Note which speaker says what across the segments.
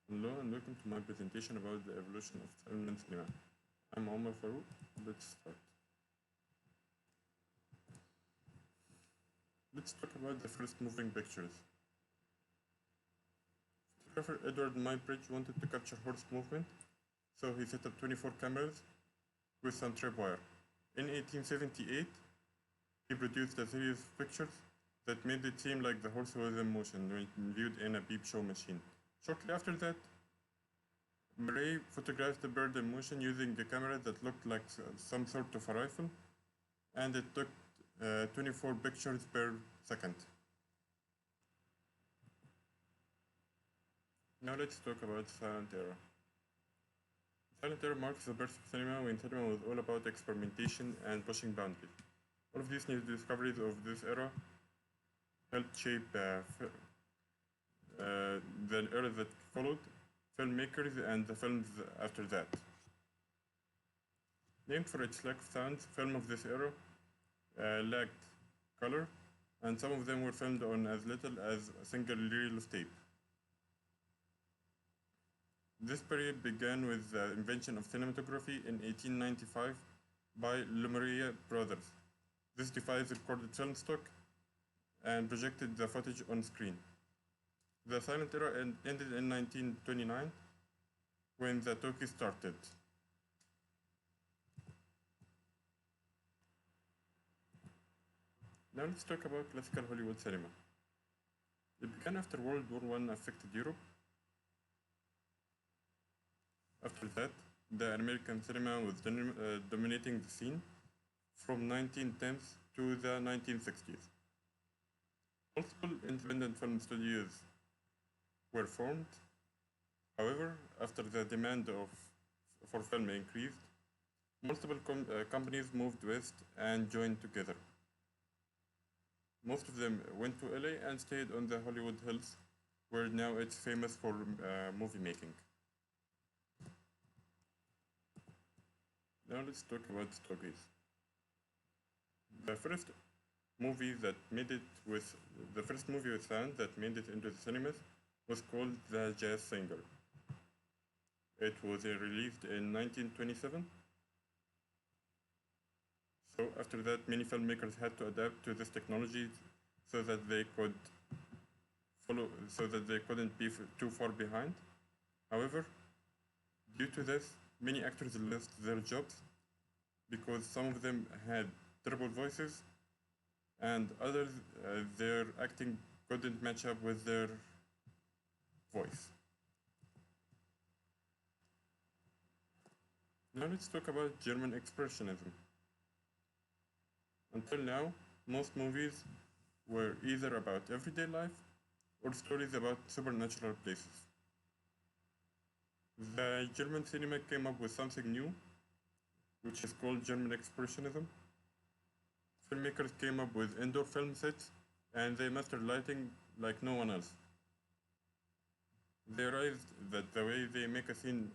Speaker 1: Hello and welcome to my presentation about the evolution of film and cinema. I'm Omar. Let's start. Let's talk about the first moving pictures. Photographer Edward Muybridge wanted to capture horse movement, so he set up 24 cameras with some tripwire. In 1878, he produced a series of pictures that made it seem like the horse was in motion when viewed in a peep show machine. Shortly after that, Murray photographed the bird in motion using a camera that looked like some sort of a rifle, and it took 24 pictures per second. Now let's talk about the silent era. The silent era marks the birth of cinema when cinema was all about experimentation and pushing boundaries. All of these new discoveries of this era helped shape the era that followed, filmmakers and the films after that. Named for its lack of sound, film of this era lacked color, and some of them were filmed on as little as a single reel of tape. This period began with the invention of cinematography in 1895 by Lumiere brothers. This device recorded film stock and projected the footage on screen. The silent era ended in 1929 when the talkie started. Now let's talk about classical Hollywood cinema. It began after World War I affected Europe. After that, the American cinema was dominating the scene from 1910s to the 1960s. Multiple independent film studios were formed. However, after the demand for film increased, multiple companies moved west and joined together. Most of them went to LA and stayed on the Hollywood Hills, where now it's famous for movie making. Now let's talk about stories. The first movie with sound that made it into the cinemas was called The Jazz Singer. It was released in 1927. So after that, many filmmakers had to adapt to this technology so that they couldn't be too far behind. However, due to this, many actors lost their jobs because some of them had terrible voices and others, their acting couldn't match up with their voice. Now let's talk about German Expressionism. Until now, most movies were either about everyday life or stories about supernatural places. The German cinema came up with something new, which is called German Expressionism. Filmmakers came up with indoor film sets, and they mastered lighting like no one else. They realized that the way they make a scene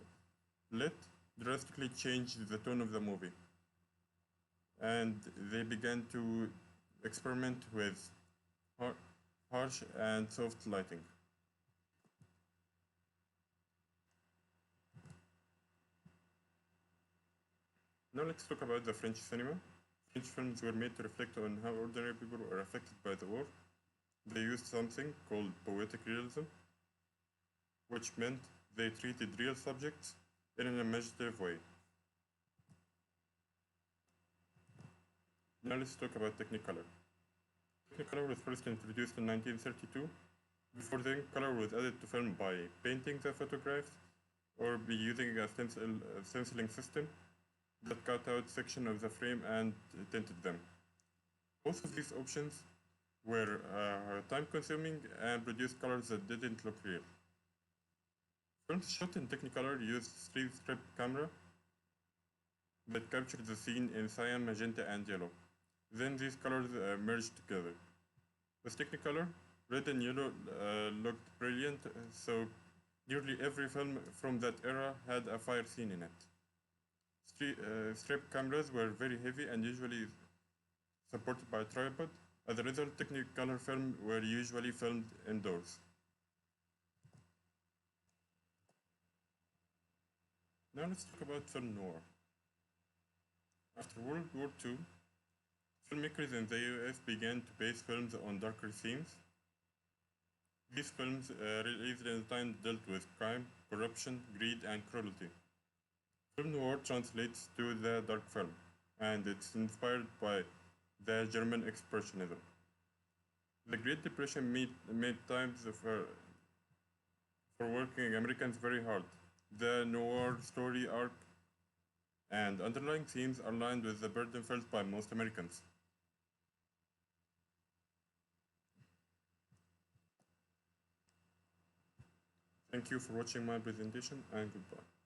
Speaker 1: lit drastically changed the tone of the movie. And they began to experiment with harsh and soft lighting. Now let's talk about the French cinema. French films were made to reflect on how ordinary people were affected by the war. They used something called poetic realism, which meant they treated real subjects in an imaginative way. Now let's talk about Technicolor. Technicolor was first introduced in 1932. Before then, color was added to film by painting the photographs or by using a stenciling system that cut out sections of the frame and tinted them. Both of these options were time-consuming and produced colors that didn't look real. Films shot in Technicolor used strip camera that captured the scene in cyan, magenta, and yellow. Then these colors merged together. With Technicolor, red and yellow looked brilliant, so nearly every film from that era had a fire scene in it. Strip cameras were very heavy and usually supported by a tripod. As a result, Technicolor films were usually filmed indoors. Now let's talk about film noir. After World War II, filmmakers in the US began to base films on darker themes. These films, released in the time, dealt with crime, corruption, greed, and cruelty. Film noir translates to the dark film, and it's inspired by the German Expressionism. The Great Depression made times for working Americans very hard. The noir story arc and underlying themes are aligned with the burden felt by most Americans. Thank you for watching my presentation, and goodbye.